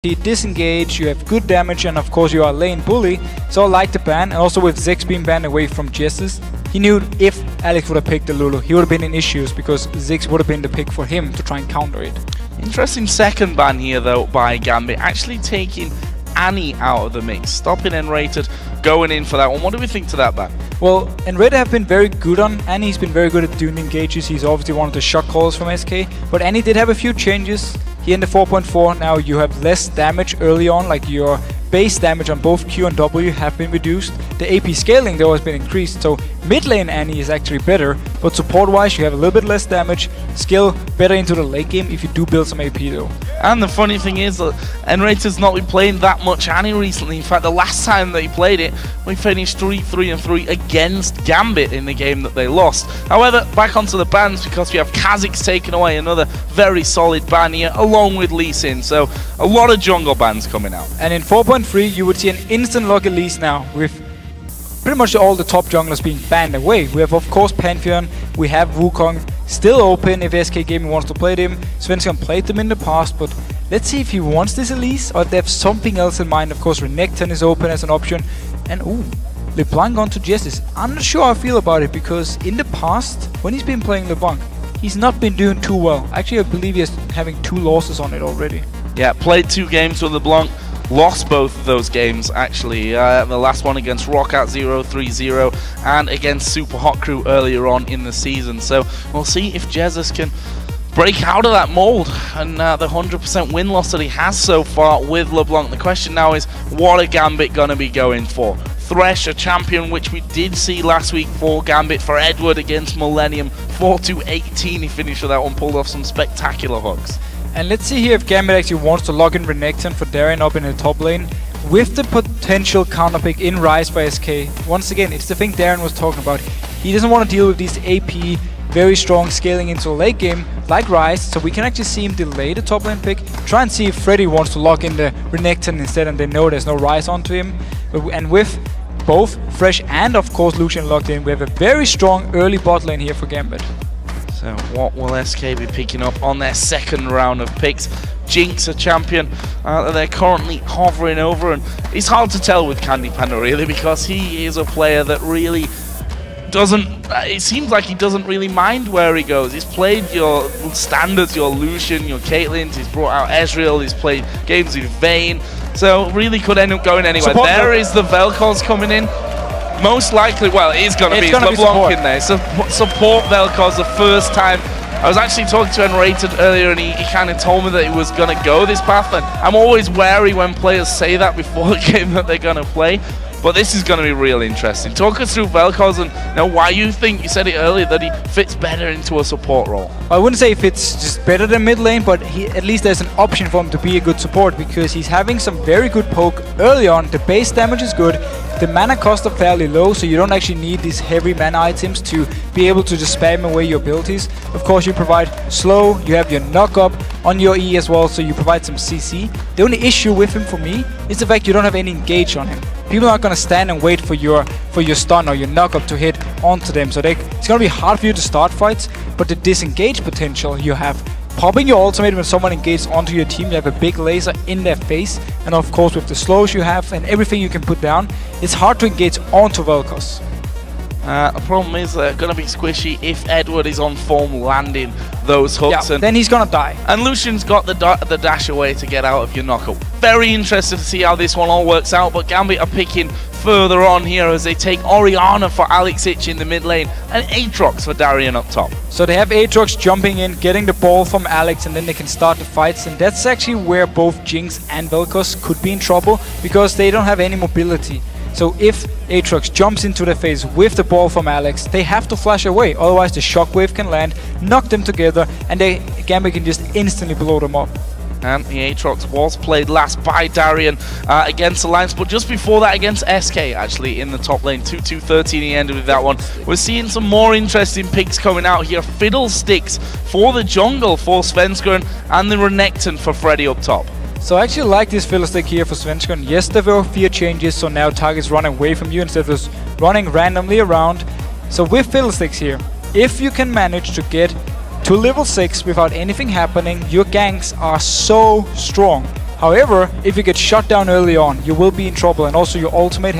disengage, you have good damage, and of course you are a lane bully, so I like the ban. And also with Ziggs being banned away from Jesiz, he knew if Alex would have picked the Lulu, he would have been in issues because Ziggs would have been the pick for him to try and counter it. Interesting second ban here though by Gambit, actually taking Annie out of the mix, stopping nRated, going in for that one. What do we think to that ban? Well, nRated have been very good on Annie. He's been very good at doing engages. He's obviously one of the shot callers from SK, but Annie did have a few changes. Here in the 4.4, now you have less damage early on, like your base damage on both Q and W have been reduced. The AP scaling though has been increased, so mid lane Annie is actually better, but support wise you have a little bit less damage, skill better into the late game if you do build some AP though. And the funny thing is that nRated's not been playing that much Annie recently. In fact, the last time that he played it, we finished 3-3-3 against Gambit in the game that they lost. However, back onto the bans, because we have Kha'Zix taken away, another very solid ban here, along with Lee Sin. So a lot of jungle bans coming out. And in 4.3 you would see an instant lock Elise now, with pretty much all the top junglers being banned away. We have of course Pantheon, we have Wukong still open if SK Gaming wants to play them. Svenskeren played them in the past, but let's see if he wants this Elise or if they have something else in mind. Of course Renekton is open as an option, and ooh, LeBlanc on to Jesiz. I'm not sure how I feel about it, because in the past when he's been playing LeBlanc, he's not been doing too well. Actually, I believe he's having 2 losses on it already. Yeah, played 2 games with LeBlanc. Lost both of those games actually, the last one against Rockout 0-3-0 and against Super Hot Crew earlier on in the season. So we'll see if Jesiz can break out of that mold and the 100% win-loss that he has so far with LeBlanc. The question now is, what are Gambit going to be going for? Thresh, a champion which we did see last week for Gambit, for Edward against Millennium, 4-18 he finished with that one, pulled off some spectacular hooks. And let's see here if Gambit actually wants to lock in Renekton for Darien up in the top lane with the potential counter pick in Ryze by SK. Once again, it's the thing Darien was talking about. He doesn't want to deal with these AP, very strong scaling into a late game like Ryze, so we can actually see him delay the top lane pick, try and see if Freddy wants to lock in the Renekton instead, and they know there's no Ryze onto him. And with both Thresh and of course Lucian locked in, we have a very strong early bot lane here for Gambit. So what will SK be picking up on their second round of picks? Jinx, a champion that they're currently hovering over, and it's hard to tell with Candy Panda really, because he is a player that really doesn't, it seems like he doesn't really mind where he goes. He's played your standards, your Lucian, your Caitlyn's, he's brought out Ezreal, he's played games with Vayne, so really could end up going anywhere. There is the Vel'Koz coming in. Most likely, well, it is going to be LeBlanc in there. So support Vel'Koz the first time. I was actually talking to nRated earlier, and he kind of told me that he was going to go this path. And I'm always wary when players say that before the game that they're going to play. But this is going to be real interesting. Talk us through Vel'Koz and why you think, you said it earlier, that he fits better into a support role. I wouldn't say he fits just better than mid lane, but at least there's an option for him to be a good support, because he's having some very good poke early on. The base damage is good. The mana costs are fairly low, so you don't actually need these heavy mana items to be able to just spam away your abilities. Of course, you provide slow, you have your knock up on your E as well, so you provide some CC. The only issue with him for me is the fact you don't have any engage on him. People aren't going to stand and wait for your stun or your knock up to hit onto them, so it's going to be hard for you to start fights. But the disengage potential you have, popping your ultimate when someone engages onto your team, you have a big laser in their face, and of course with the slows you have and everything you can put down, it's hard to engage onto Vel'Koz. The problem is going to be squishy if Edward is on form landing those hooks. Yeah, and then he's going to die. And Lucian's got the dash away to get out of your knockup. Very interested to see how this one all works out, but Gambit are picking further on here as they take Orianna for EpicSkillshot in the mid lane and Aatrox for Darien up top. So they have Aatrox jumping in, getting the ball from Alex, and then they can start the fights, and that's actually where both Jinx and Vel'Koz could be in trouble, because they don't have any mobility. So if Aatrox jumps into the face with the ball from Alex, they have to flash away, otherwise the shockwave can land, knock them together, and Gambit can just instantly blow them up. And the Aatrox was played last by Darien against Alliance, but just before that against SK actually in the top lane. 2-2-13 he ended with that one. We're seeing some more interesting picks coming out here. Fiddlesticks for the jungle for Svenskeren, and the Renekton for Freddy up top. So I actually like this Fiddlestick here for Svenskeren. Yes, there were fear changes, so now targets run away from you instead of just running randomly around. So with Fiddlesticks here, if you can manage to get to level 6 without anything happening, your ganks are so strong. However, if you get shot down early on, you will be in trouble, and also your ultimate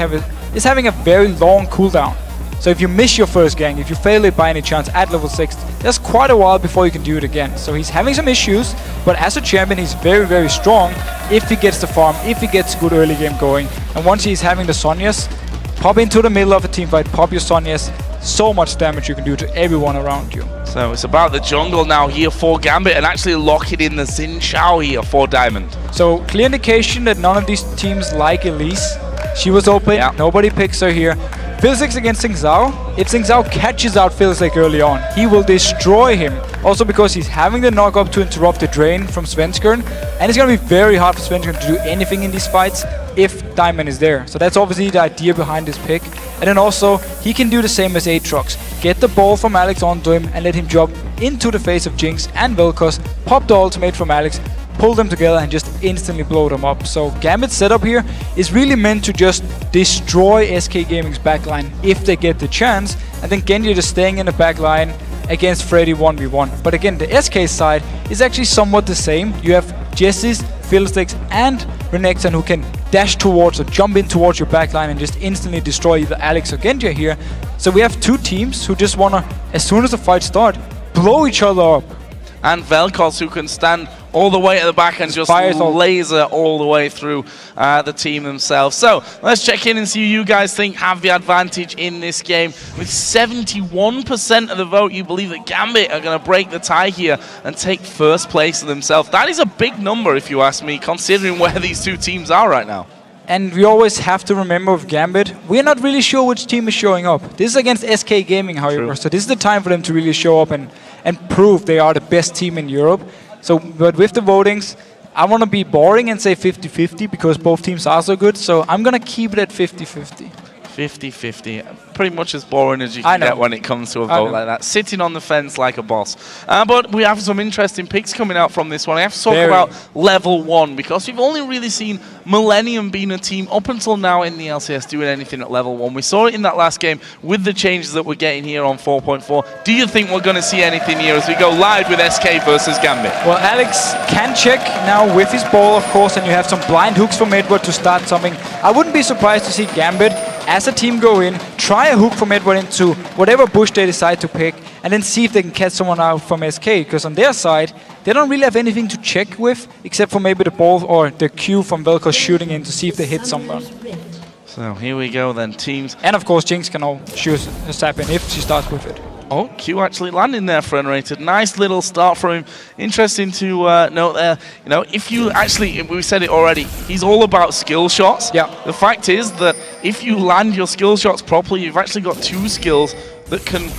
is having a very long cooldown. So if you miss your first gang, if you fail it by any chance at level 6, there's quite a while before you can do it again. So he's having some issues, but as a champion he's very, very strong if he gets the farm, if he gets good early game going. And once he's having the Sonias, pop into the middle of a team fight, pop your Sonias, so much damage you can do to everyone around you. So it's about the jungle now here for Gambit, and actually locking in the Xin Zhao here for Diamond. So clear indication that none of these teams like Elise. She was open, nobody picks her here. Finalizing against Xin Zhao. If Xin Zhao catches out Finalizing early on, he will destroy him. Also because he's having the knock up to interrupt the drain from Svenskeren, and it's going to be very hard for Svenskeren to do anything in these fights if Diamond is there. So that's obviously the idea behind this pick. And then also, he can do the same as Aatrox. Get the ball from Alex onto him and let him jump into the face of Jinx and Vel'Koz, pop the ultimate from Alex, pull them together and just instantly blow them up. So Gambit's setup here is really meant to just destroy SK Gaming's backline if they get the chance, and then Genja just staying in the backline against Freddy 1v1. But again, the SK side is actually somewhat the same. You have Jesiz, Fiddlesticks and Renekton who can dash towards or jump in towards your backline and just instantly destroy either Alex or Genja here. So we have two teams who just wanna, as soon as the fight starts, blow each other up. And Vel'Koz, who can stand all the way at the back and just laser all the way through the team themselves. So let's check in and see who you guys think have the advantage in this game. With 71% of the vote, you believe that Gambit are going to break the tie here and take first place for themselves. That is a big number, if you ask me, considering where these two teams are right now. And we always have to remember with Gambit, we're not really sure which team is showing up. This is against SK Gaming, however, so this is the time for them to really show up and prove they are the best team in Europe. So, but with the votings, I want to be boring and say 50-50 because both teams are so good, so I'm going to keep it at 50-50. 50-50. Pretty much as boring as you can get when it comes to a vote like that. Sitting on the fence like a boss. But we have some interesting picks coming out from this one. I have to talk about level 1 because we've only really seen Millennium being a team up until now in the LCS doing anything at level 1. We saw it in that last game with the changes that we're getting here on 4.4. Do you think we're going to see anything here as we go live with SK versus Gambit? Well, Alex can check now with his ball, of course, and you have some blind hooks from Edward to start something. I wouldn't be surprised to see Gambit as a team go in, try a hook from Edward into whatever bush they decide to pick, and then see if they can catch someone out from SK, because on their side, they don't really have anything to check with, except for maybe the ball or the Q from Vel'Koz shooting in to see if they hit someone. So here we go then, teams. And of course, Jinx can all shoot a sap in if she starts with it. Oh, Q actually landing there for nRated. Nice little start for him. Interesting to note there. You know, if you actually, we said it already, he's all about skill shots. Yeah. The fact is that if you land your skill shots properly, you've actually got 2 skills that can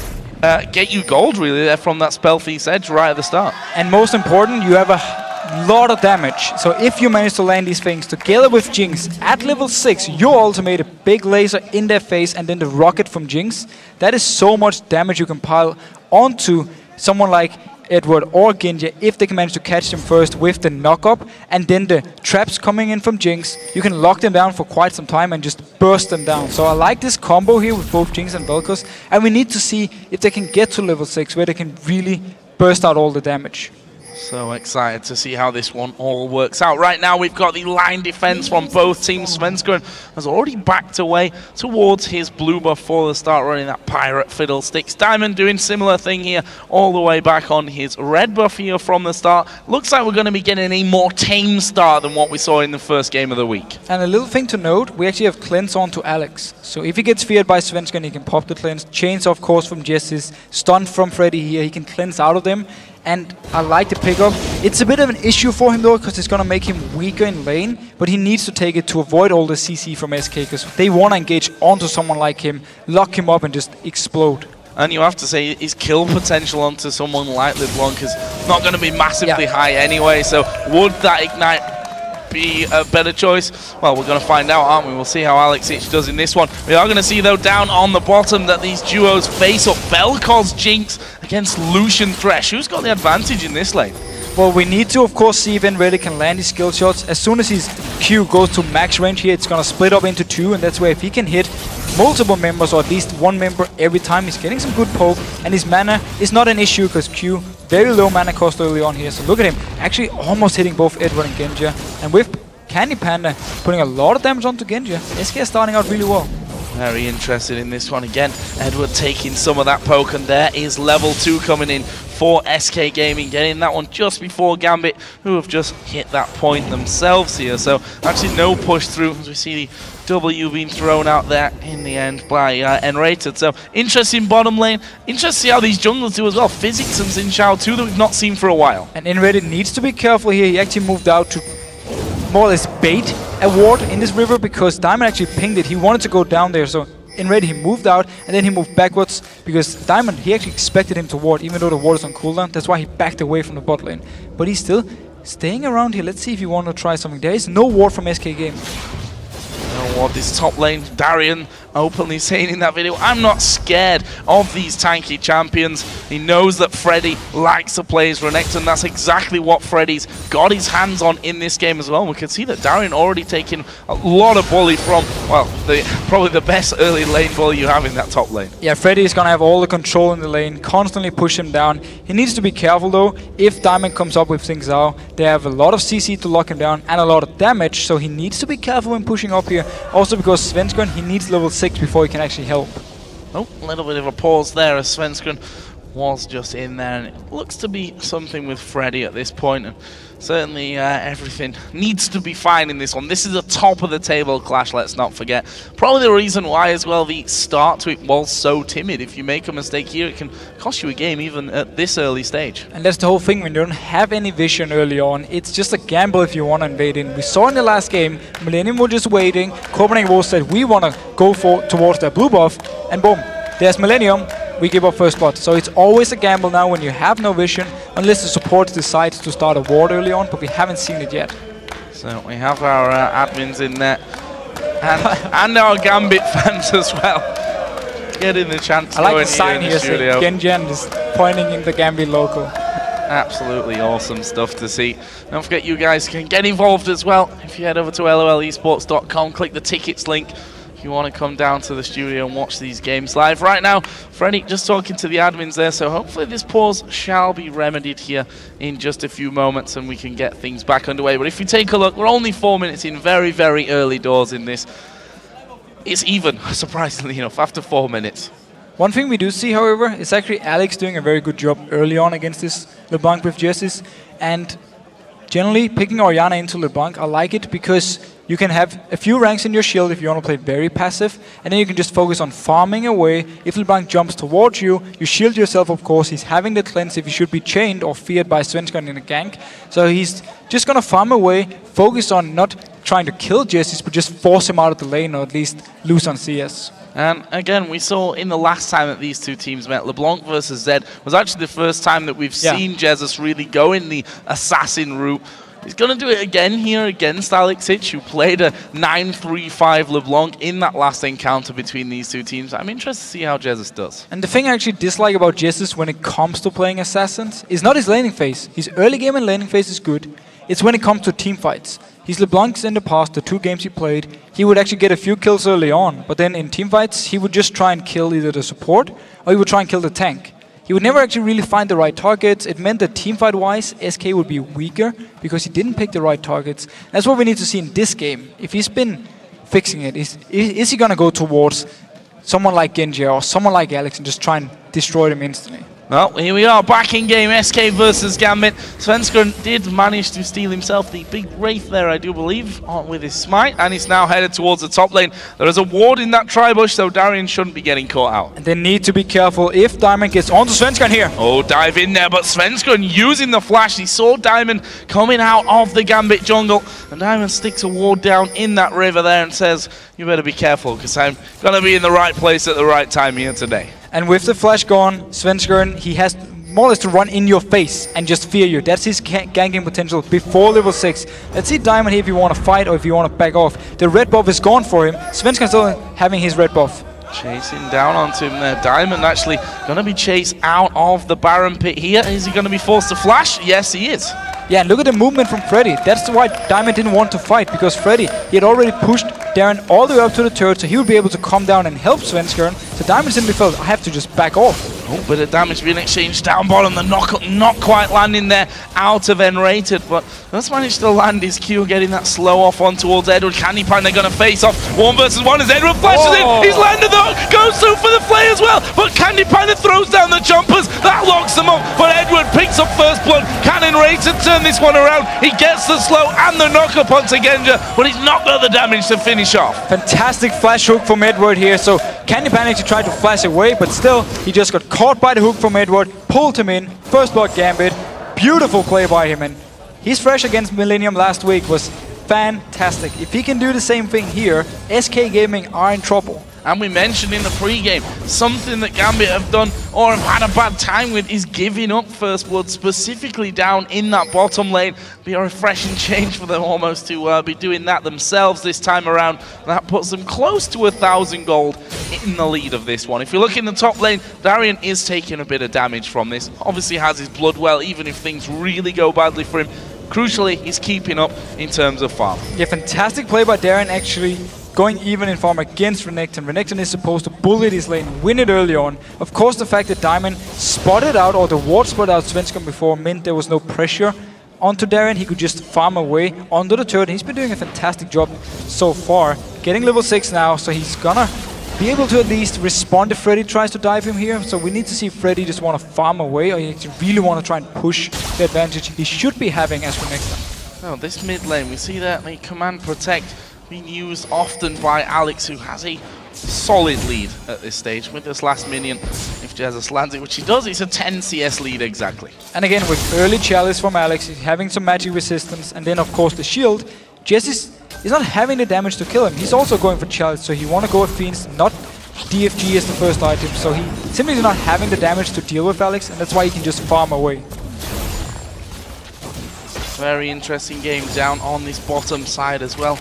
get you gold, really, there from that spell feast edge right at the start. And most important, you have a lot of damage. So if you manage to land these things together with Jinx at level 6, your ultimate, a big laser in their face, and then the rocket from Jinx, that is so much damage you can pile onto someone like Edward or Genja if they can manage to catch them first with the knock-up, and then the traps coming in from Jinx. You can lock them down for quite some time and just burst them down. So I like this combo here with both Jinx and Vel'Koz, and we need to see if they can get to level 6 where they can really burst out all the damage. So excited to see how this one all works out. Right now we've got the line defense from both teams. Svenskeren has already backed away towards his blue buff for the start, running that pirate fiddlesticks. Diamond doing similar thing here, all the way back on his red buff here from the start. Looks like we're going to be getting a more tame start than what we saw in the first game of the week. And a little thing to note, we actually have cleanse on to Alex. So if he gets feared by Svenskeren, he can pop the cleanse. Chains, of course, from Jesiz. Stun from Freddy here, he can cleanse out of them. And I like the pickup. It's a bit of an issue for him though, because it's going to make him weaker in lane, but he needs to take it to avoid all the CC from SK, because they want to engage onto someone like him, lock him up and just explode. And you have to say his kill potential onto someone like LeBlanc is not going to be massively high anyway, so would that ignite be a better choice? Well, we're going to find out, aren't we? We'll see how Alex Ich does in this one. We are going to see, though, down on the bottom that these duos face up. Vel'Koz Jinx against Lucian Thresh. Who's got the advantage in this lane? Well, we need to, of course, see if nRated can land his skill shots. As soon as his Q goes to max range here, it's going to split up into 2, and that's where if he can hit multiple members or at least one member every time, he's getting some good poke, and his mana is not an issue because Q very low mana cost early on here. So look at him, actually almost hitting both Edward and Genja. And with Candy Panda putting a lot of damage onto Genja, SK is starting out really well. Very interested in this one again. Edward taking some of that poke, and there is level 2 coming in for SK Gaming, getting that one just before Gambit, who have just hit that point themselves here. So actually no push through, as we see the W being thrown out there in the end by nRated. So interesting bottom lane. Interesting to see how these junglers do as well. Physics and Xin Shao too, that we've not seen for a while. And nRated needs to be careful here. He actually moved out to more or less bait a ward in this river because Diamond actually pinged it. He wanted to go down there, so nRated he moved out and then he moved backwards because Diamond, he actually expected him to ward even though the ward is on cooldown. That's why he backed away from the bot lane. But he's still staying around here. Let's see if he wants to try something. There is no ward from SK Gaming. No ward this top lane. Darien openly saying in that video, I'm not scared of these tanky champions. He knows that Freddy likes to play his Renekton, and that's exactly what Freddy's got his hands on in this game as well. We can see that Darien already taking a lot of bully from, well, probably the best early lane bully you have in that top lane. Yeah, Freddy is going to have all the control in the lane, constantly push him down. He needs to be careful though. If Diamond comes up with things out, they have a lot of CC to lock him down and a lot of damage, so he needs to be careful when pushing up here. Also because Svenskeren, he needs level 6 before he can actually help. Oh, a little bit of a pause there as Svenskeren was just in there, and it looks to be something with Freddy at this point, and certainly everything needs to be fine in this one. This is a top of the table clash, let's not forget. Probably the reason why as well the start to it was so timid. If you make a mistake here, it can cost you a game even at this early stage. And that's the whole thing, when you don't have any vision early on, it's just a gamble if you want to invade in. We saw in the last game, Millennium were just waiting, Copenhagen Wolves said we want to go towards their blue buff, and boom, there's Millennium. We give up first blood. So it's always a gamble now when you have no vision, unless the support decides to start a ward early on, but we haven't seen it yet. So we have our admins in there, and our Gambit fans as well, getting the chance to I like go in the sign here in the studio. Genja is pointing in the Gambit logo. Absolutely awesome stuff to see. Don't forget, you guys can get involved as well. If you head over to lolesports.com, click the tickets link. If you want to come down to the studio and watch these games live. Right now, Freddy just talking to the admins there, so hopefully this pause shall be remedied here in just a few moments and we can get things back underway. But if you take a look, we're only 4 minutes in, very, very early doors in this. It's even, surprisingly enough, after 4 minutes. One thing we do see, however, is actually Alex doing a very good job early on against this LeBlanc with Jesiz, and generally picking Orianna into LeBlanc, I like it because you can have a few ranks in your shield if you want to play very passive, and then you can just focus on farming away. If LeBlanc jumps towards you, you shield yourself, of course. He's having the cleanse if he should be chained or feared by Svenskeren in a gank. So he's just going to farm away, focus on not trying to kill Jesiz, but just force him out of the lane, or at least lose on CS. And again, we saw in the last time that these two teams met, LeBlanc versus Zed was actually the first time that we've seen Jesiz really go in the assassin route. He's going to do it again here against Alex Hitch, who played a 9-3-5 LeBlanc in that last encounter between these two teams. I'm interested to see how Jesiz does. And the thing I actually dislike about Jesiz when it comes to playing assassins is not his laning phase. His early game and laning phase is good. It's when it comes to team fights. His LeBlancs in the past, the 2 games he played, he would actually get a few kills early on, but then in team fights, he would just try and kill either the support or he would try and kill the tank. He would never actually really find the right targets. It meant that teamfight-wise, SK would be weaker because he didn't pick the right targets. That's what we need to see in this game. If he's been fixing it, is he going to go towards someone like Genja or someone like Alex and just try and destroy them instantly? Well, here we are, back in game, SK versus Gambit. Svenskeren did manage to steal himself the big Wraith there, I do believe, with his smite, and he's now headed towards the top lane. There is a ward in that tri-bush, so Darien shouldn't be getting caught out. And they need to be careful if Diamond gets onto Svenskeren here. Oh, dive in there, but Svenskeren using the flash. He saw Diamond coming out of the Gambit jungle, and Diamond sticks a ward down in that river there and says, you better be careful, because I'm going to be in the right place at the right time here today. And with the flash gone, Svenskeren, he has more or less to run in your face and just fear you. That's his ganking potential before level 6. Let's see Diamond here if you want to fight or if you want to back off. The red buff is gone for him. Svenskeren still having his red buff. Chasing down onto him there. Diamond actually going to be chased out of the Baron pit here. Is he going to be forced to flash? Yes, he is. Yeah, and look at the movement from Freddy. That's why Diamond didn't want to fight, because Freddy, he had already pushed Darien all the way up to the turret, so he would be able to come down and help Svenskeren. So Diamond simply felt, I have to just back off. Oh, bit of damage being exchanged down bottom. The knock-up not quite landing there out of nRated, but let's manage to land his Q, getting that slow off on towards Edward. Candy Panda going to face off 1 versus 1 as Edward flashes in. He's landed the hook, goes through for the play as well, but Candy Panda throws down the jumpers. That locks them up, but Edward picks up first blood. Can nRated turn this one around? He gets the slow and the knock-up onto Genja, but he's not got the damage to finish off. Fantastic flash hook from Edward here. So Candy Panda actually tried to flash away, but still, he just got caught by the hook from Edward, pulled him in, first blood Gambit. Beautiful play by him, and his fresh against Millennium last week was fantastic. If he can do the same thing here, SK Gaming are in trouble. And we mentioned in the pre-game, something that Gambit have done or have had a bad time with is giving up first blood, specifically down in that bottom lane. Be a refreshing change for them almost to be doing that themselves this time around. That puts them close to 1,000 gold in the lead of this one. If you look in the top lane, Darien is taking a bit of damage from this. Obviously has his blood well, even if things really go badly for him. Crucially, he's keeping up in terms of farm. Yeah, fantastic play by Darien, actually going even in farm against Renekton. Renekton is supposed to bully this lane, win it early on. Of course, the fact that Diamond spotted out, or the ward spotted out Svenskeren before, meant there was no pressure onto Darien. He could just farm away onto the turret. He's been doing a fantastic job so far. Getting level 6 now, so he's gonna be able to at least respond if Freddy tries to dive him here. So we need to see if Freddy just want to farm away, or he really want to try and push the advantage he should be having as Renekton. Well, this mid lane, we see that the command protect being used often by Alex, who has a solid lead at this stage with this last minion. If Jesiz lands it, which he does, it's a 10 CS lead exactly. And again, with early chalice from Alex, he's having some magic resistance, and then of course the shield. Jesiz is not having the damage to kill him. He's also going for chalice, so he want to go with Fiends, not DFG as the first item. So he simply is not having the damage to deal with Alex, and that's why he can just farm away. Very interesting game down on this bottom side as well.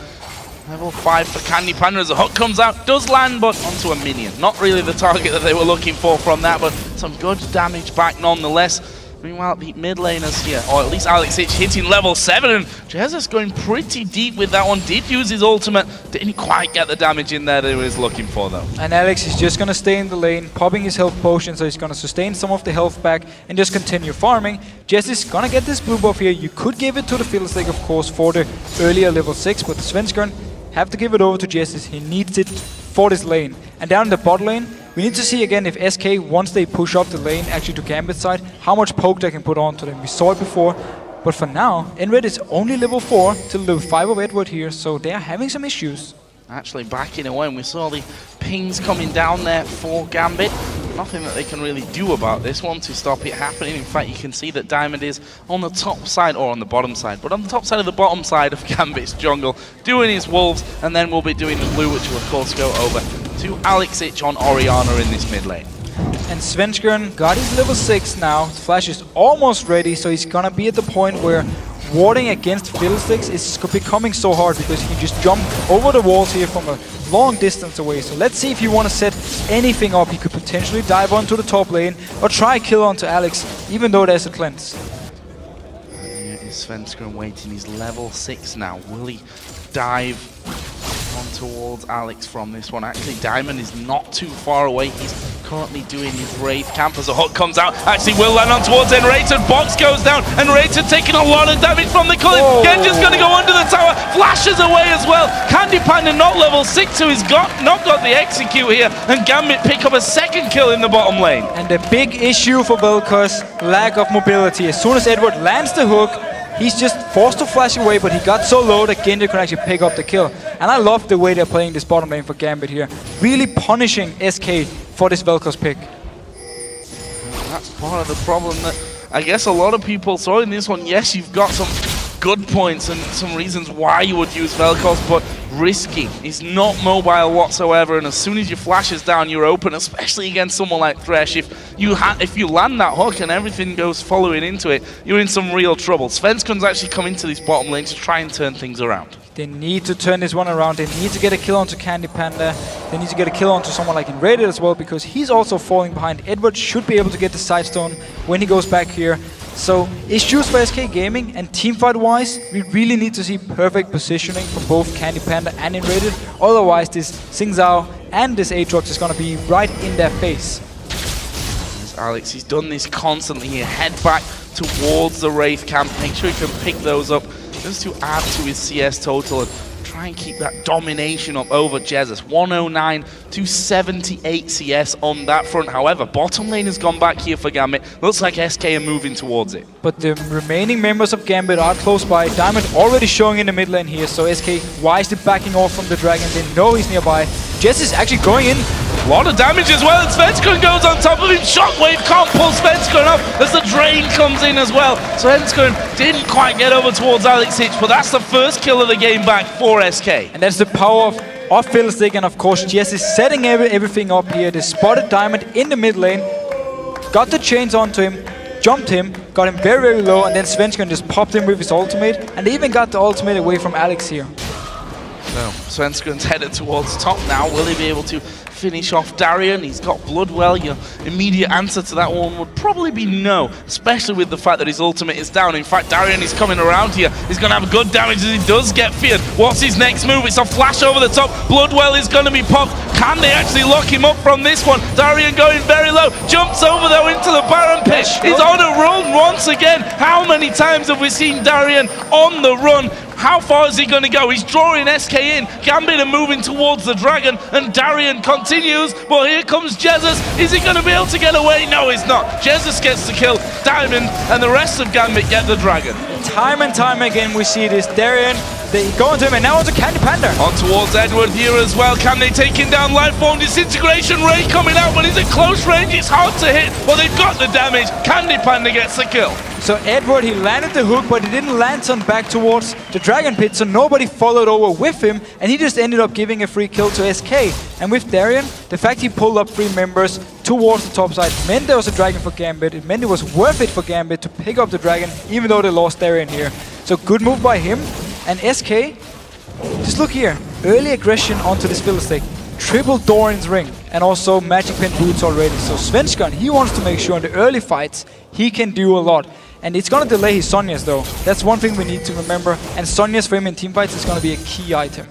Level 5 for Candy Panda as the hook comes out, does land, but onto a minion. Not really the target that they were looking for from that, but some good damage back nonetheless. Meanwhile, the mid laners here, or at least Alex Hitch hitting level 7, and Jesiz going pretty deep with that one. Did use his ultimate, didn't quite get the damage in there that he was looking for though. And Alex is just going to stay in the lane, popping his health potion, so he's going to sustain some of the health back and just continue farming. Jesiz is going to get this blue buff here. You could give it to the Fiddlestick, of course, for the earlier level 6, but the Svenskeren have to give it over to Jesiz. He needs it for this lane. And down in the bot lane, we need to see again if SK, once they push up the lane actually to Gambit side, how much poke they can put onto them. We saw it before, but for now, nRated is only level 4 till level 5 of Edward here, so they are having some issues. Actually backing away, and we saw the pings coming down there for Gambit. Nothing that they can really do about this one to stop it happening. In fact, you can see that Diamond is on the top side, or on the bottom side, but on the top side of the bottom side of Gambit's jungle, doing his wolves, and then we'll be doing the blue, which will of course go over to Alex Hitch on Orianna in this mid lane. And Svenskeren got his level 6 now. Flash is almost ready, so he's gonna be at the point where warding against Fiddlesticks is becoming so hard because he can just jump over the walls here from a long distance away. So let's see if you want to set anything up. He could potentially dive onto the top lane or try kill onto Alex, even though there's a cleanse. Here is Svenskeren waiting. He's level 6 now. Will he dive on towards Alex from this one? Actually, Diamond is not too far away. He's currently doing his Wraith camp as a hook comes out. Actually will land on towards nRated. Box goes down. nRated taking a lot of damage from the Cologne. Genja's going to go under the tower. Flashes away as well. Candy Panda not level 6, so he's not got the execute here. And Gambit pick up a second kill in the bottom lane. And the big issue for Vel'Koz, lack of mobility. As soon as Edward lands the hook, he's just forced to flash away, but he got so low that Genja could actually pick up the kill. And I love the way they're playing this bottom lane for Gambit here. Really punishing SK for this Vel'Koz pick. That's part of the problem that I guess a lot of people saw in this one. Yes, you've got some good points and some reasons why you would use Vel'Koz, but risky. He's not mobile whatsoever, and as soon as your flash is down, you're open, especially against someone like Thresh. If you land that hook and everything goes following into it, you're in some real trouble. Svenskeren's actually come into this bottom lane to try and turn things around. They need to turn this one around. They need to get a kill onto Candy Panda. They need to get a kill onto someone like nRated as well, because he's also falling behind. Edward should be able to get the sidestone when he goes back here. So issues for SK Gaming, and teamfight-wise, we really need to see perfect positioning for both Candy Panda and nRated. Otherwise, this Xing Zhao and this Aatrox is going to be right in their face. Alex, he's done this constantly here. Head back towards the Wraith camp. Make sure he can pick those up just to add to his CS total and try and keep that domination up over Jesiz. 109 to 78 CS on that front. However, bottom lane has gone back here for Gambit. Looks like SK are moving towards it. But the remaining members of Gambit are close by. Diamond already showing in the mid lane here, so SK wisely backing off from the Dragon. They know he's nearby. Jesiz actually going in. A lot of damage as well, and Svenskeren goes on top of him. Shockwave can't pull Svenskeren up as the drain comes in as well. Svenskeren didn't quite get over towards Alex Hitch, but that's the first kill of the game back for SK. And that's the power of Finalizing, and of course Jesiz setting everything up here. They spotted Diamond in the mid lane, got the chains onto him, jumped him, got him very, very low, and then Svenskeren just popped him with his ultimate, and they even got the ultimate away from Alex here. So Svenskeren's headed towards top now. Will he be able to finish off Darien? He's got Bloodwell. Your immediate answer to that one would probably be no, especially with the fact that his ultimate is down. In fact, Darien is coming around here. He's going to have good damage as he does get feared. What's his next move? It's a flash over the top. Bloodwell is going to be popped. Can they actually lock him up from this one? Darien going very low. Jumps over though into the Baron pit. He's on a run once again. How many times have we seen Darien on the run? How far is he going to go? He's drawing SK in. Gambit are moving towards the Dragon, and Darien continues. But here comes Jesiz. Is he going to be able to get away? No, he's not. Jesiz gets the kill. Diamond and the rest of Gambit get the Dragon. Time and time again we see this. Darien, they go into him, and now onto Candy Panda. On towards Edward here as well. Can they take him down? Lifeform Disintegration Ray coming out, but he's at close range. It's hard to hit. Well, they've got the damage. Candy Panda gets the kill. So Edward, he landed the hook, but he didn't land on back towards the Dragon Pit, so nobody followed over with him, and he just ended up giving a free kill to SK. And with Darien, the fact he pulled up 3 members towards the top side meant there was a Dragon for Gambit. It meant it was worth it for Gambit to pick up the Dragon, even though they lost Darien here. So good move by him. And SK, just look here, early aggression onto this Fiddlestick. Triple Dorian's ring, and also Magic Pen boots already. So Svenskeren, he wants to make sure in the early fights he can do a lot. And it's going to delay his Sonya's though. That's one thing we need to remember. And Sonya's for him in teamfights is going to be a key item.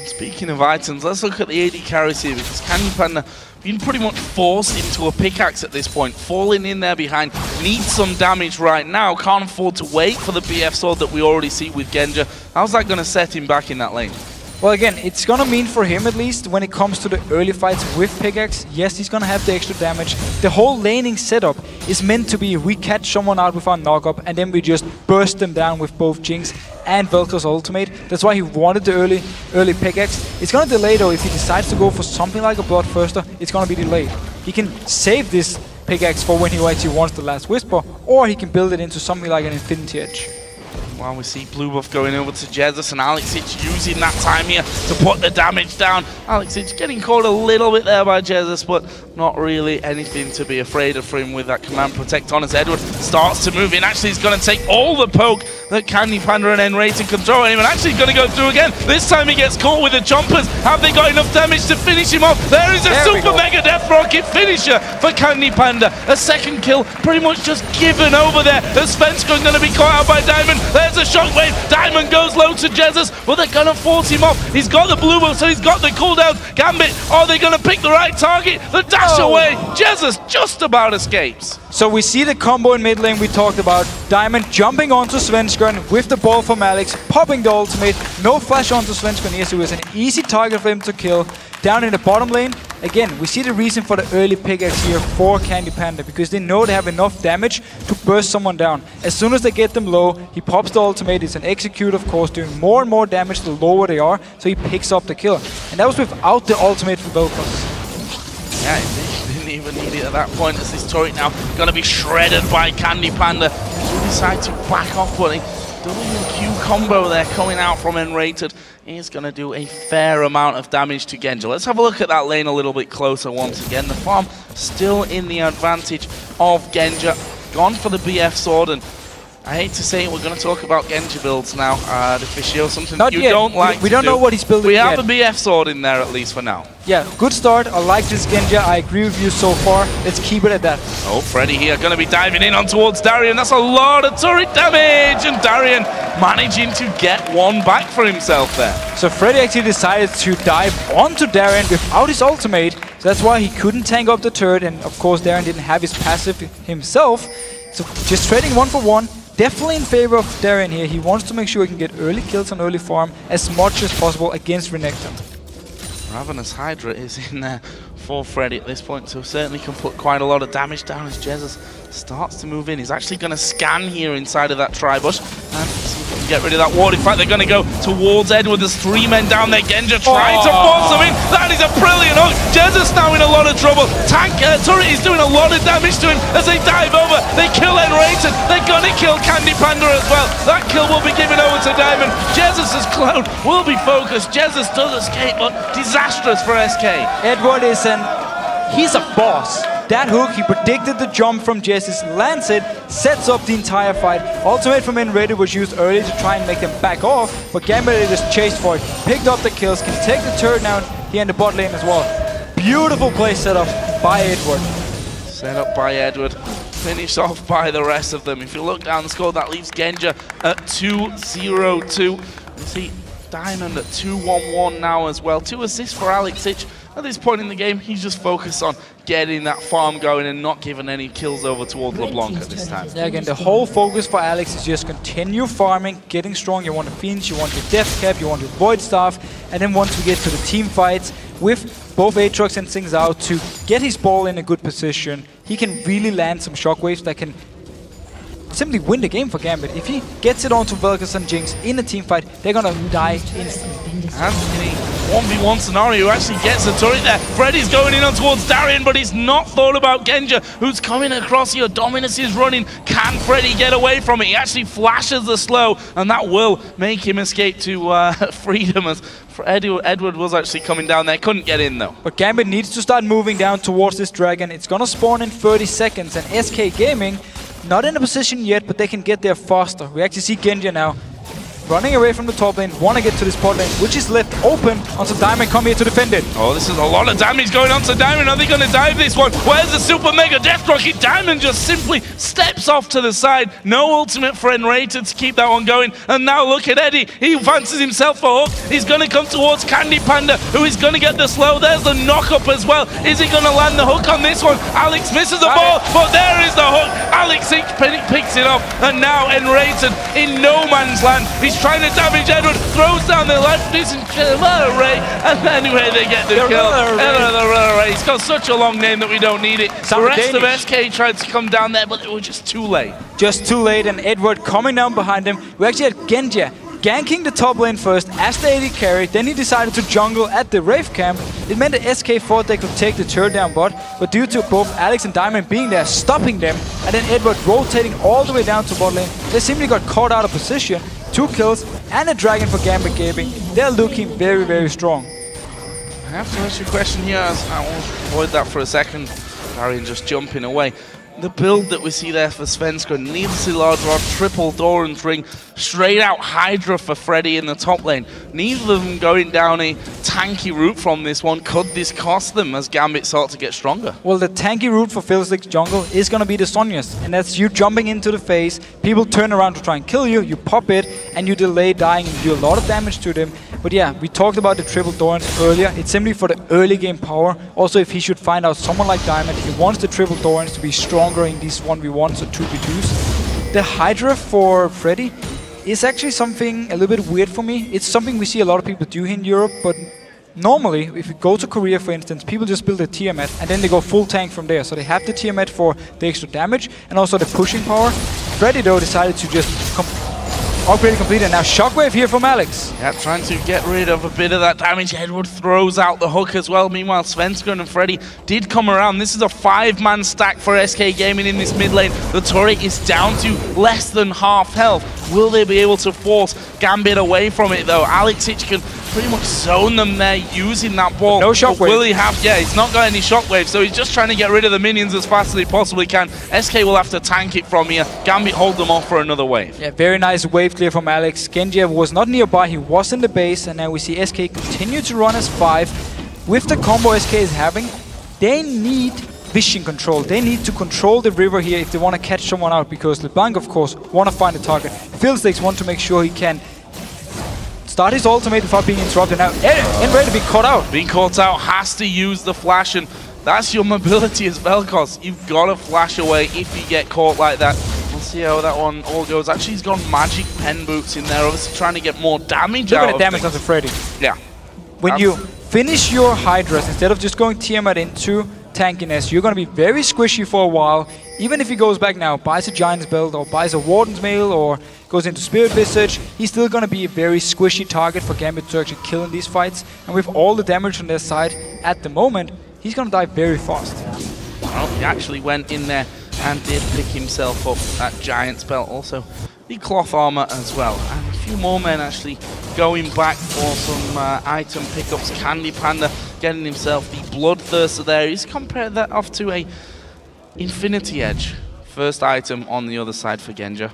Speaking of items, let's look at the AD carries here, because Candy Panda being pretty much forced into a pickaxe at this point, falling in there behind, needs some damage right now, can't afford to wait for the BF sword that we already see with Genja. How's that going to set him back in that lane? Well, again, it's going to mean for him at least when it comes to the early fights with pickaxe, yes, he's going to have the extra damage. The whole laning setup is meant to be we catch someone out with our knock-up and then we just burst them down with both Jinx and Vel'Koz ultimate. That's why he wanted the early pickaxe. It's going to delay though. If he decides to go for something like a Bloodthirster, it's going to be delayed. He can save this pickaxe for when he actually wants the last Whisper, or he can build it into something like an Infinity Edge. Well, we see blue buff going over to Jesiz, and Alex Hitch using that time here to put the damage down. Alex Hitch getting caught a little bit there by Jesiz, but not really anything to be afraid of for him with that command protect on as Edward starts to move in. Actually, he's going to take all the poke that Candy Panda and nRated can throw at him, and actually he's going to go through again. This time he gets caught with the chompers. Have they got enough damage to finish him off? There is a super mega death rocket finisher for Candy Panda. A second kill pretty much just given over there. The Svenskeren going to be caught out by Diamond. There's a shockwave. Diamond goes low to Jesiz, but they're going to force him off. He's got the blue buff, so he's got the cooldown. Gambit, are they going to pick the right target? The dash away. Jesiz just about escapes. So we see the combo in mid lane we talked about. Diamond jumping onto Svenskeren with the ball from Alex, popping the ultimate. No flash onto Svenskeren here, so it was an easy target for him to kill. Down in the bottom lane, again, we see the reason for the early pickaxe here for Candy Panda, because they know they have enough damage to burst someone down. As soon as they get them low, he pops the ultimate. It's an execute, of course, doing more and more damage the lower they are, so he picks up the kill. And that was without the ultimate for Vel'Koz. Yeah, he didn't even need it at that point, as this turret now going to be shredded by Candy Panda. He decides to back off, but WQ combo there coming out from nRated is going to do a fair amount of damage to Genja. Let's have a look at that lane a little bit closer once again. The farm still in the advantage of Genja. Gone for the BF sword, and I hate to say it, we're going to talk about Genja builds now. Officio, something Not you yet. don't like We don't know what he's building We yet. have a BF sword in there at least for now. Yeah, good start. I like this Genja. I agree with you so far. Let's keep it at that. Oh, Freddy here going to be diving in on towards Darien. That's a lot of turret damage, and Darien managing to get one back for himself there. So Freddy actually decided to dive onto Darien without his ultimate, So that's why he couldn't tank up the turret, and of course Darien didn't have his passive himself. So just trading 1 for 1, definitely in favor of Darien here. He wants to make sure he can get early kills and early farm as much as possible against Renekton. Ravenous Hydra is in there for Freddy at this point, so certainly can put quite a lot of damage down as Jesiz starts to move in. He's actually going to scan here inside of that tri-bush and see if he can get rid of that ward. In fact, they're going to go towards Edward. There's 3 men down there. Genja trying to force them in. That is a brilliant hook. Jesiz now in a lot of trouble. Turret is doing a lot of damage to him as they dive over. They kill nRated. They're going to kill Candy Panda as well. That kill will be given over to Diamond. Jeziz's clone will be focused. Jesiz does escape, but disastrous for SK. Edward is he's a boss. That hook, he predicted the jump from Jesiz, lands it, sets up the entire fight. Ultimate from nRated was used early to try and make them back off, but Gambit just chased for it, picked up the kills, can take the turret down here in the bot lane as well. Beautiful play set up by Edward. Set up by Edward, finished off by the rest of them. If you look down the score, that leaves Genja at 2-0-2. You see Diamond at 2-1-1 now as well. 2 assists for LeBlanc. At this point in the game, he's just focused on getting that farm going and not giving any kills over towards LeBlanc at this time. Yeah, again, the whole focus for Alex is just continue farming, getting strong. You want the Fiends, you want your Death Cap, you want your Void Staff, and then once we get to the team fights, with both Aatrox and Things out to get his ball in a good position, he can really land some shockwaves that can simply win the game for Gambit. If he gets it onto Vel'Koz and Jinx in a team fight, they're gonna die instantly. And in a 1v1 scenario, actually gets a turret there. Freddy's going in on towards Darien, but he's not thought about Genja, who's coming across here. Dominus is running. Can Freddy get away from it? He actually flashes the slow, and that will make him escape to freedom as Edward was actually coming down there. Couldn't get in though. But Gambit needs to start moving down towards this dragon. It's gonna spawn in 30 seconds, and SK Gaming not in a position yet, but they can get there faster. We actually see Genja now running away from the top lane, want to get to this bot lane, which is left open until Diamond come here to defend it. Oh, this is a lot of damage going on to Diamond. Are they going to dive this one? Where's the Super Mega Death Rocket? Diamond just simply steps off to the side. No ultimate for nRated to keep that one going. And now look at Eddie. He fancies himself for hook. He's going to come towards Candy Panda, who is going to get the slow. There's the knock-up as well. Is he going to land the hook on this one? Alex misses the ball, but there is the hook. Alex picks it up, and now nRated in no man's land. He's trying to damage Edward, throws down the left, and anyway they get the kill. He's got such a long name that we don't need it. The rest of SK tried to come down there, but it was just too late. Just too late, and Edward coming down behind him. We actually had Genja ganking the top lane first as the AD carry, then he decided to jungle at the Wraith camp. It meant that SK thought they could take the turret down bot, but due to both Alex and Diamond being there, stopping them, and then Edward rotating all the way down to bot lane, they simply got caught out of position. 2 kills and a dragon for Gambit Gaming. They're looking very, very strong. I have to ask you a question here, as I will avoid that for a second. Darien just jumping away. The build that we see there for Svenskeren, needlessly large rod, triple Doran's ring, straight out Hydra for Freddy in the top lane. Neither of them going down a tanky route from this one. Could this cost them as Gambit start to get stronger? Well, the tanky route for Finalizing's jungle is going to be the Sonya's, and that's you jumping into the face, people turn around to try and kill you, you pop it, and you delay dying and do a lot of damage to them. But yeah, we talked about the triple Dorans earlier. It's simply for the early game power. Also, if he should find out someone like Diamond, he wants the triple Dorans to be stronger in these 1v1s or 2v2s. The Hydra for Freddy is actually something a little bit weird for me. It's something we see a lot of people do here in Europe, but normally, if you go to Korea, for instance, people just build a Tiamat and then they go full tank from there. So they have the Tiamat for the extra damage and also the pushing power. Freddy, though, decided to just upgrade complete, and now Shockwave here from Alex. Yeah, trying to get rid of a bit of that damage. Edward throws out the hook as well. Meanwhile, Svenskeren and Freddy did come around. This is a 5-man stack for SK Gaming in this mid lane. The turret is down to less than half health. Will they be able to force Gambit away from it, though? Alex can pretty much zone them there using that ball. No shockwave. Will he have? Yeah, he's not got any shockwave, so he's just trying to get rid of the minions as fast as he possibly can. SK will have to tank it from here. Gambit hold them off for another wave. Yeah, very nice wave clear from Alex. Genja was not nearby, he was in the base, and now we see SK continue to run as 5. With the combo SK is having, they need vision control. They need to control the river here if they want to catch someone out, because LeBlanc, of course, want to find a target. Finalizing want to make sure he can start his ultimate without being interrupted. Now, nRated being caught out. Being caught out, has to use the flash, and that's your mobility as well, cause you've got to flash away if you get caught like that. We'll see how that one all goes. Actually, he's got magic pen boots in there, obviously trying to get more damage out of Look at the damage onto Freddy. Yeah. When you finish your Hydras, instead of just going Tiamat into tankiness, you're going to be very squishy for a while. Even if he goes back now, buys a Giant's Belt or buys a Warden's Mail or goes into Spirit Visage, he's still going to be a very squishy target for Gambit to actually kill in these fights. And with all the damage on their side at the moment, he's going to die very fast. Well, he actually went in there and did pick himself up that Giant's Belt. Also, the cloth armor as well. And a few more men actually going back for some item pickups. Candy Panda getting himself the Bloodthirster there. He's compared that off to a Infinity Edge. First item on the other side for Genja.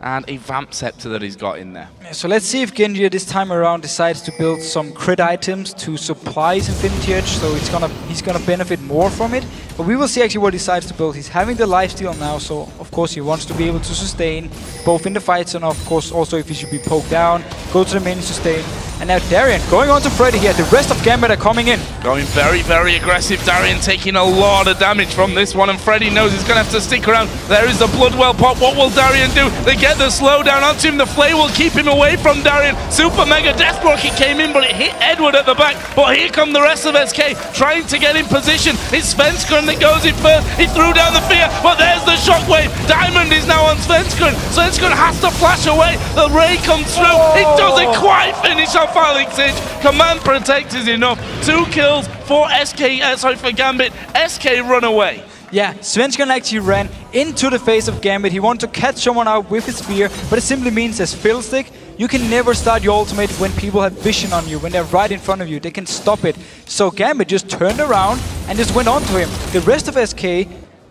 And a Vamp Scepter that he's got in there. Yeah, so let's see if Genja this time around decides to build some crit items to supply his Infinity Edge, so he's gonna benefit more from it. But we will see actually what he decides to build. He's having the lifesteal now, so of course he wants to be able to sustain both in the fights and of course also if he should be poked down, go to the main sustain. And now Darien going on to Freddy here. The rest of Gambit are coming in. Going very, very aggressive. Darien taking a lot of damage from this one, and Freddy knows he's going to have to stick around. There is the Bloodwell pop. What will Darien do? They get the slowdown onto him. The Flay will keep him away from Darien. Super Mega Death Rocket came in, but it hit Edward at the back. But here come the rest of SK trying to get in position. It's Svenskeren that goes in first. He threw down the fear, but there's the shockwave. Diamond is now on Svenskeren. Svenskeren has to flash away. The Ray comes through. It doesn't quite finish off Finalizing. Command Protect is enough. 2 kills for for Gambit. SK run away. Yeah, Svenskeren actually ran into the face of Gambit. He wanted to catch someone out with his spear, but it simply means as Fiddlestick, you can never start your ultimate when people have vision on you, when they're right in front of you. They can stop it. So Gambit just turned around and just went on to him. The rest of SK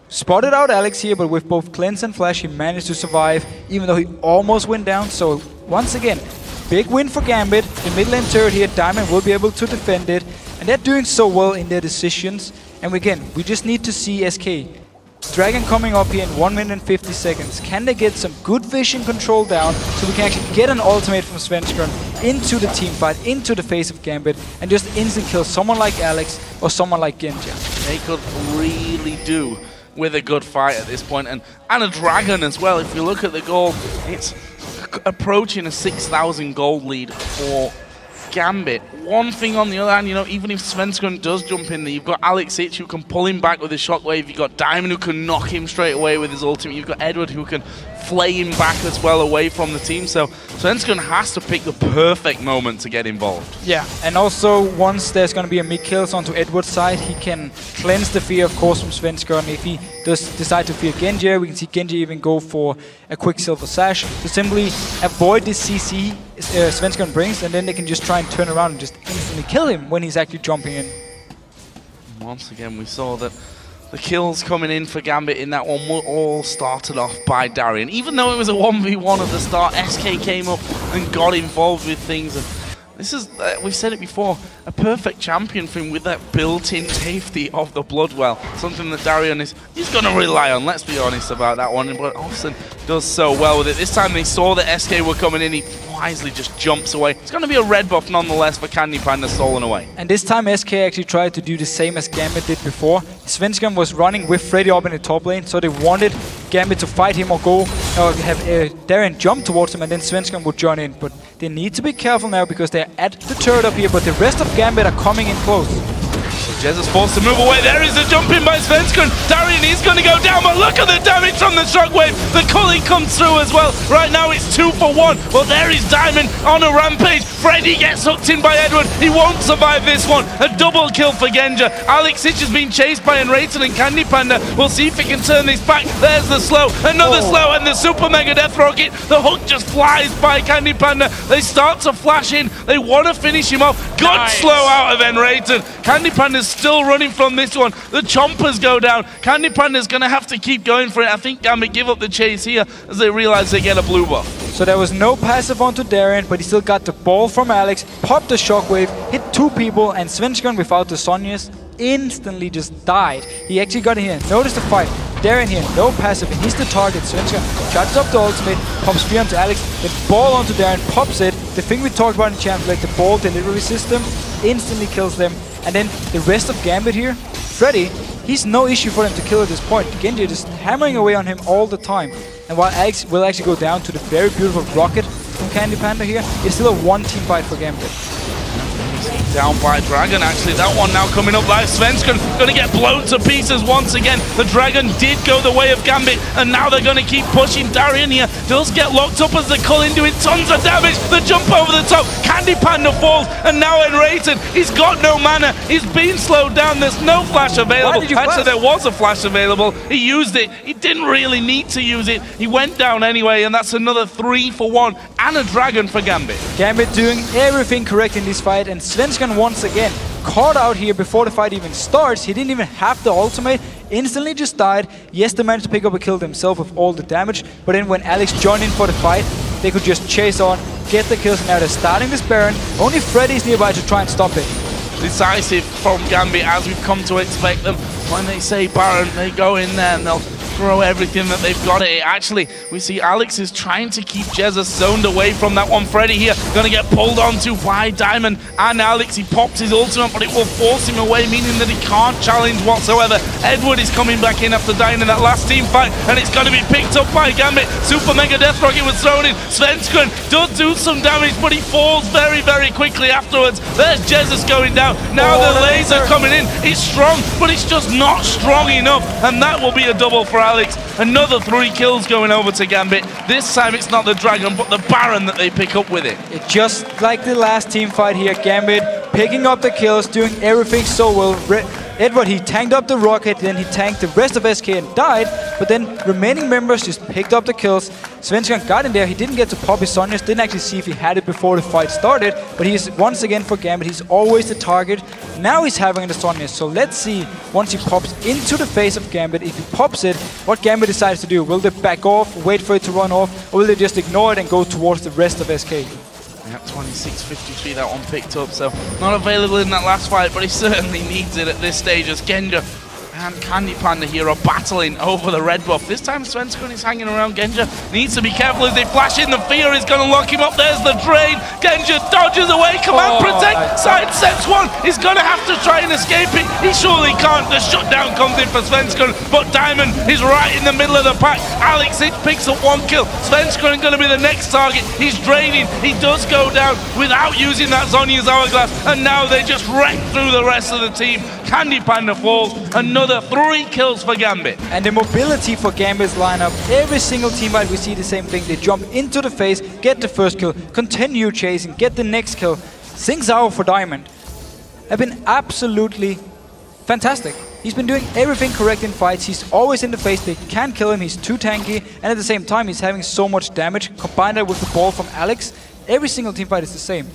spotted out Alex here, but with both Cleanse and Flash, he managed to survive, even though he almost went down. So once again, big win for Gambit. The mid lane turret here, Diamond will be able to defend it. And they're doing so well in their decisions. And again, we just need to see SK. Dragon coming up here in 1 minute and 50 seconds. Can they get some good vision control down so we can actually get an ultimate from Svenskeren into the team fight, into the face of Gambit, and just instant kill someone like Alex or someone like Genja? They could really do with a good fight at this point, and a Dragon as well. If you look at the goal, it's approaching a 6,000 gold lead for Gambit. One thing on the other hand, you know, even if Svenskeren does jump in there, you've got Alex Itch who can pull him back with his shockwave, you've got Diamond who can knock him straight away with his ultimate, you've got Edward who can flay him back as well away from the team, so Svenskeren has to pick the perfect moment to get involved. Yeah, and also once there's going to be a mid kills onto Edward's side, he can cleanse the fear of course from Svenskeren. If he does decide to fear Genja, we can see Genja even go for a Quicksilver Sash to simply avoid this CC Svenskeren brings, and then they can just try and turn around and just instantly kill him when he's actually jumping in. Once again, we saw that the kills coming in for Gambit in that one were all started off by Darien. Even though it was a 1v1 at the start, SK came up and got involved with things. And this is, we've said it before, a perfect champion for him with that built-in safety of the Bloodwell. Something that Darien he's going to rely on, let's be honest about that one. But Austin does so well with it. This time they saw that SK were coming in, he wisely just jumps away. It's going to be a red buff nonetheless for Candy Panda, stolen away. And this time SK actually tried to do the same as Gambit did before. Svenskeren was running with Freddy up in the top lane, so they wanted Gambit to fight him or go, or have Darien jump towards him and then Svenskeren would join in. But they need to be careful now because they're at the turret up here, but the rest of Gambit are coming in close. Jesiz forced to move away. There is a jump in by Svenskeren. Darien is going to go down, but look at the damage from the shockwave. The Cully comes through as well. Right now it's 2 for 1. Well, there is Diamond on a rampage. Freddy gets hooked in by Edward. He won't survive this one. A double kill for Genja. Alex Itch has been chased by nRated and Candy Panda. We'll see if he can turn this back. There's the slow. Another slow and the Super Mega Death Rocket. The hook just flies by Candy Panda. They start to flash in. They want to finish him off. Good slow out of nRated. Candy Panda's still running from this one. The chompers go down. Candy Panda's going to have to keep going for it. I think Gambit give up the chase here as they realize they get a blue buff. So there was no passive onto Darien, but he still got the ball from Alex, popped the shockwave, hit 2 people, and Svenskeren without the Sonias instantly just died. He actually got in here. Notice the fight. Darien here, no passive, and he's the target. Svenskeren charges up the ultimate, pops spear onto Alex, then ball onto Darien, pops it, the thing we talked about in champs, like the ball delivery system, instantly kills them. And then the rest of Gambit here, Freddy, he's no issue for them to kill at this point. Genja just hammering away on him all the time. And while Alex will actually go down to the very beautiful rocket from Candy Panda here, it's still a one-team fight for Gambit. Down by Dragon, actually. That one now coming up live. Svenskeren going to get blown to pieces once again. The Dragon did go the way of Gambit, and now they're going to keep pushing. Darien here does get locked up as the Cologne doing tons of damage. The jump over the top. Candy Panda falls, and now nRated. He's got no mana. He's been slowed down. There's no flash available. Actually, there was a flash available. He used it. He didn't really need to use it. He went down anyway, and that's another 3 for 1 and a Dragon for Gambit. Gambit doing everything correct in this fight, and Svenskeren once again caught out here before the fight even starts. He didn't even have the ultimate, instantly just died. Yes, they managed to pick up a kill themselves with all the damage, but then when Alex joined in for the fight, they could just chase on, get the kills, and now they're starting this Baron. Only Freddy's nearby to try and stop it. Decisive from Gambit, as we've come to expect them. When they say Baron, they go in there and they'll throw everything that they've got at it. Actually, we see Alex is trying to keep Jesiz zoned away from that one. Freddy here going to get pulled onto by Diamond and Alex. He pops his ultimate, but it will force him away, meaning that he can't challenge whatsoever. Edward is coming back in after dying in that last team fight, and it's going to be picked up by Gambit. Super Mega Death Rocket was thrown in. Svenskeren does do some damage, but he falls very, very quickly afterwards. There's Jesiz going down. Now the laser coming in. It's strong, but it's just not strong enough, and that will be a double for Alex. Another 3 kills going over to Gambit. This time it's not the Dragon, but the Baron that they pick up with it. Just like the last team fight here, Gambit picking up the kills, doing everything so well. Edward, he tanked up the rocket, then he tanked the rest of SK and died, but then remaining members just picked up the kills. Svenskeren got in there, he didn't get to pop his Sonya's, didn't actually see if he had it before the fight started, but he's once again for Gambit, he's always the target. Now he's having the Sonya's, so let's see once he pops into the face of Gambit, if he pops it, what Gambit decides to do. Will they back off, wait for it to run off, or will they just ignore it and go towards the rest of SK? Yep, 26-53 that one picked up, so not available in that last fight, but he certainly needs it at this stage as Genja and Candy Panda here are battling over the red buff. This time Svenskeren is hanging around. Genja needs to be careful as they flash in. The fear is going to lock him up. There's the drain. Genja dodges away. Command protect. Sidesteps one. He's going to have to try and escape it. He surely can't. The shutdown comes in for Svenskeren, but Diamond is right in the middle of the pack. Alex picks up 1 kill. Svenskeren going to be the next target. He's draining. He does go down without using that Zonya's Hourglass, and now they just wreck through the rest of the team. Candy Panda falls. Another 3 kills for Gambit. And the mobility for Gambit's lineup, every single team fight we see the same thing. They jump into the face, get the first kill, continue chasing, get the next kill. Things out for Diamond have been absolutely fantastic. He's been doing everything correct in fights. He's always in the face. They can't kill him. He's too tanky. And at the same time, he's having so much damage. Combine that with the ball from Alex. Every single team fight is the same.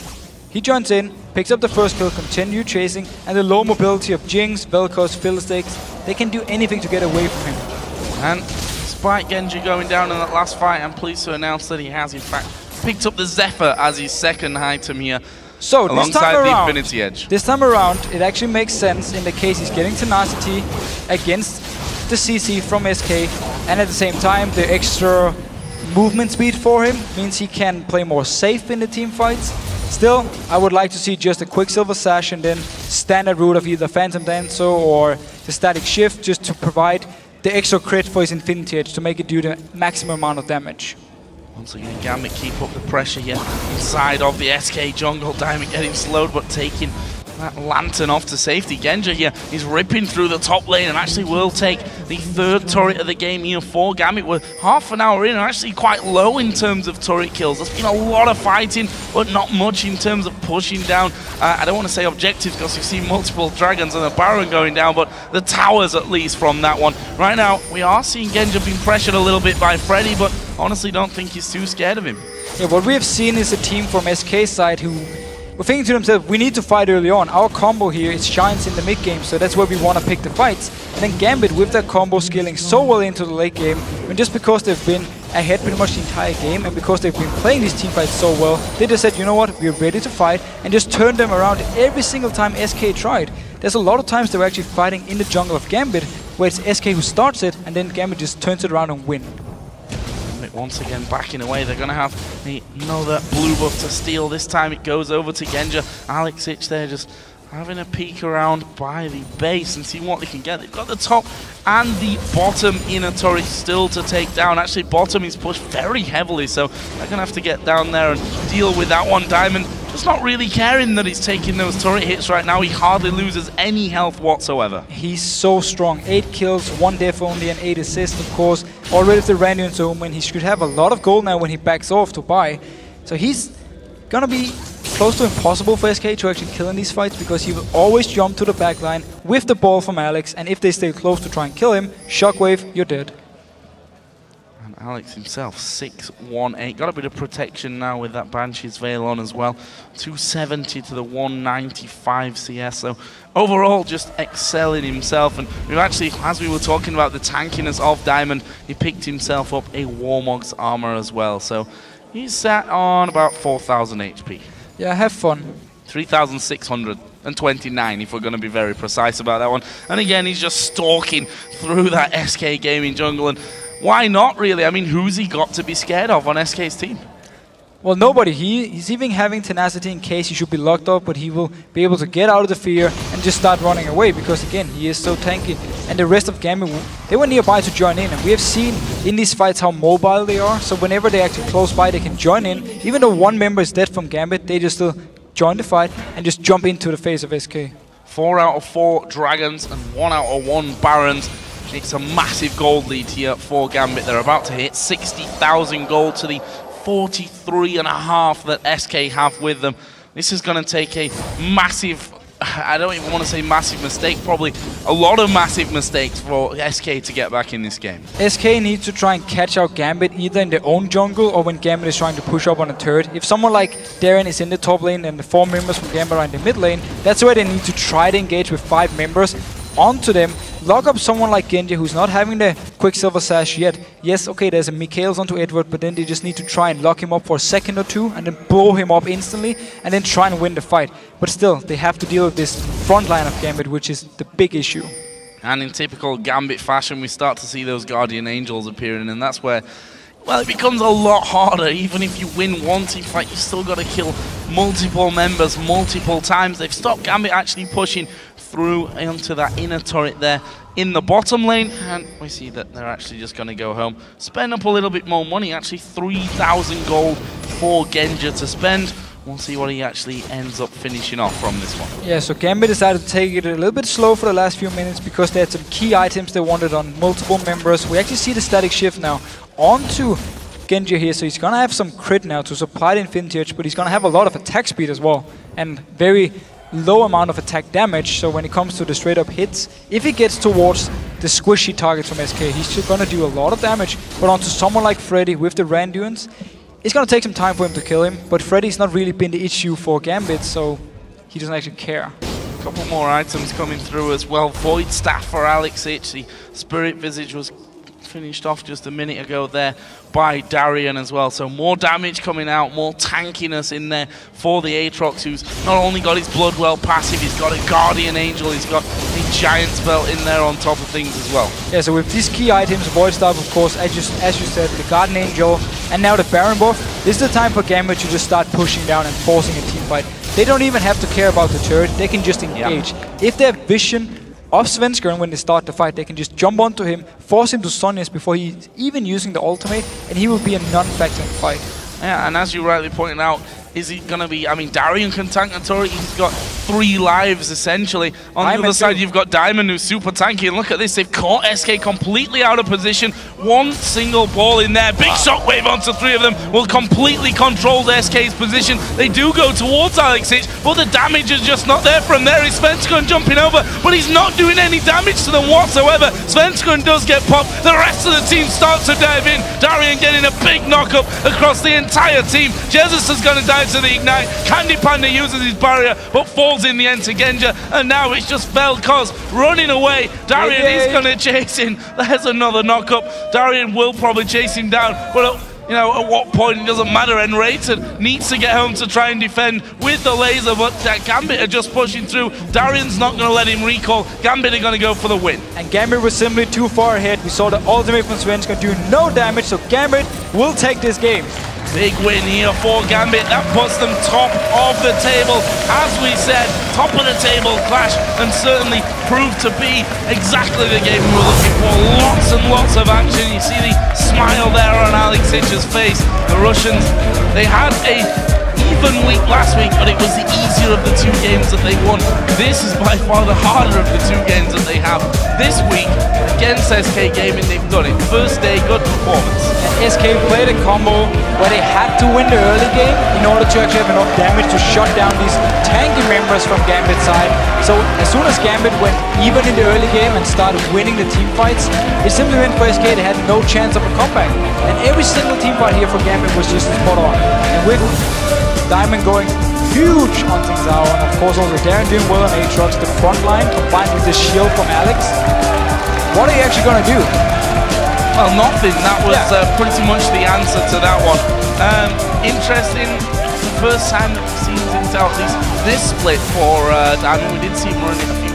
He joins in, picks up the first kill, continue chasing, and the low mobility of Jinx, Vel'Koz, Fiddlesticks, they can do anything to get away from him. And despite Genja going down in that last fight, I'm pleased to announce that he has in fact picked up the Zephyr as his second item here. So alongside the Infinity Edge. This time around, it actually makes sense in the case he's getting tenacity against the CC from SK, and at the same time, the extra movement speed for him means he can play more safe in the team fights. Still, I would like to see just a Quicksilver Sash and then standard route of either Phantom Dancer or the Static Shift just to provide the extra crit for his Infinity Edge to make it do the maximum amount of damage. Once again, Gambit keep up the pressure here inside of the SK jungle. Diamond getting slowed but taking that Lantern off to safety. Genja here is ripping through the top lane and actually will take the 3rd turret of the game here for Gambit. We're half an hour in and actually quite low in terms of turret kills. There's been a lot of fighting, but not much in terms of pushing down. I don't want to say objectives because you've seen multiple dragons and a Baron going down, but the towers at least from that one. Right now, we are seeing Genja being pressured a little bit by Freddy, but honestly don't think he's too scared of him. Yeah, what we have seen is a team from SK side who were thinking to themselves, we need to fight early on. Our combo here, it shines in the mid game, so that's where we want to pick the fights. And then Gambit with their combo scaling so well into the late game, and just because they've been ahead pretty much the entire game, and because they've been playing these team fights so well, they just said, you know what, we're ready to fight, and just turned them around every single time SK tried. There's a lot of times they were actually fighting in the jungle of Gambit, where it's SK who starts it, and then Gambit just turns it around and wins. once again backing away. They're going to have another blue buff to steal. This time it goes over to Genja. EpicSkillshot there just having a peek around by the base and see what they can get. They've got the top and the bottom inner turret still to take down. Actually, bottom is pushed very heavily, so they're going to have to get down there and deal with that one. Diamond just not really caring that he's taking those turret hits right now. He hardly loses any health whatsoever. He's so strong. 8 kills, 1 death only, and 8 assists, of course. Already with the Randuin zone, when he should have a lot of gold now when he backs off to buy. So he's going to be close to impossible for SK to actually kill in these fights, because he will always jump to the backline with the ball from Alex, and if they stay close to try and kill him, shockwave, you're dead. And Alex himself, 6-1-8. Got a bit of protection now with that Banshee's Veil on as well. 270 to the 195 CS. So overall, just excelling himself. And we've actually, as we were talking about the tankiness of Diamond, he picked himself up a Warmog's armor as well. So he's sat on about 4,000 HP. Yeah, have fun. 3,629 if we're going to be very precise about that one. And again, he's just stalking through that SK Gaming jungle. And why not, really? I mean, who's he got to be scared of on SK's team? Well, nobody. He's even having tenacity in case he should be locked up, but he will be able to get out of the fear and just start running away, because again, he is so tanky. And the rest of Gambit, they were nearby to join in, and we have seen in these fights how mobile they are. So whenever they're actually close by, they can join in. Even though one member is dead from Gambit, they just still join the fight and just jump into the face of SK. 4 out of 4 Dragons and 1 out of 1 Barons. It's a massive gold lead here for Gambit. They're about to hit 60,000 gold to the 43.5 that SK have with them. This is going to take a massive, I don't even want to say massive mistake, probably a lot of massive mistakes for SK to get back in this game. SK needs to try and catch out Gambit either in their own jungle or when Gambit is trying to push up on a turret. If someone like Darien is in the top lane and the 4 members from Gambit are in the mid lane, that's where they need to try to engage with 5 members onto them. Lock up someone like Genja, who's not having the Quicksilver Sash yet. Yes, okay, there's a Mikhail's onto Edward, but then they just need to try and lock him up for a second or two and then blow him up instantly and then try and win the fight. But still, they have to deal with this front line of Gambit, which is the big issue. And in typical Gambit fashion, we start to see those Guardian Angels appearing, and that's where, well, it becomes a lot harder. Even if you win one team fight, you still got to kill multiple members multiple times. They've stopped Gambit actually pushing through into that inner turret there in the bottom lane, and we see that they're actually just going to go home, spend up a little bit more money, actually 3,000 gold for Genja to spend. We'll see what he actually ends up finishing off from this one. Yeah, so Gambit decided to take it a little bit slow for the last few minutes because they had some key items they wanted on multiple members. We actually see the static shift now onto Genja here, so he's going to have some crit now to supply the Infinity Edge, but he's going to have a lot of attack speed as well, and very low amount of attack damage. So when it comes to the straight up hits, if he gets towards the squishy targets from SK, he's still going to do a lot of damage. But onto someone like Freddy with the Randuins, it's going to take some time for him to kill him, but Freddy's not really been the issue for Gambit, so he doesn't actually care. A couple more items coming through as well. Void Staff for EpicSkillshot. The Spirit Visage was finished off just a minute ago there by Darien as well. So more damage coming out, more tankiness in there for the Aatrox, who's not only got his Bloodwell passive, he's got a Guardian Angel, he's got a Giant Spell in there on top of things as well. Yeah, so with these key items, Void Staff, of course, as you said, the Guardian Angel, and now the Baron buff, this is the time for Gambit to just start pushing down and forcing a team fight. They don't even have to care about the turret, they can just engage. Yeah. If they have vision of Svenskeren when they start the fight, they can just jump onto him, force him to Sonya's before he's even using the ultimate, and he will be a non-factor in the fight. Yeah, and as you rightly pointed out, is he going to be... I mean, Darien can tank the turret. He's got 3 lives, essentially. On the other side, you've got Diamond, who's super tanky. And look at this. They've caught SK completely out of position. One single ball in there. Big shockwave onto 3 of them will completely control the SK's position. They do go towards EpicSkillshot, but the damage is just not there from there. Is Svenskeren jumping over, but he's not doing any damage to them whatsoever. Svenskeren does get popped. The rest of the team starts to dive in. Darien getting a big knockup across the entire team. Jesiz is going to dive to the Ignite. Panda uses his barrier, but falls in the end to Genja, and now it's just Vel'Koz running away. Darien is going to chase him. There's another knockup. Darien will probably chase him down, but you know, at what point it doesn't matter. nRated needs to get home to try and defend with the laser, but Gambit are just pushing through. Darien's not going to let him recall. Gambit are going to go for the win. And Gambit was simply too far ahead. We saw the ultimate from Svenskeren do no damage, so Gambit will take this game. Big win here for Gambit. That puts them top of the table. As we said, top of the table clash, and certainly proved to be exactly the game we were looking for. Lots and lots of action. You see the smile there on Alexic's face. The Russians, they had a even week last week, but it was the easier of the two games that they won. This is by far the harder of the two games that they have this week. Against SK Gaming, they've done it. First day, good performance. And SK played a combo where they had to win the early game in order to actually have enough damage to shut down these tanky members from Gambit's side. So as soon as Gambit went even in the early game and started winning the team fights, it simply went for SK. They had no chance of a comeback. And every single team fight here for Gambit was just spot on. And with Diamond going huge on things out, and of course also Darien doing well on Aatrox, the front line combined with the shield from Alex. What are you actually going to do? Well, nothing. That was pretty much the answer to that one. Interesting. The first time that we've seen things out, at least this split for Diamond. We did see him running a few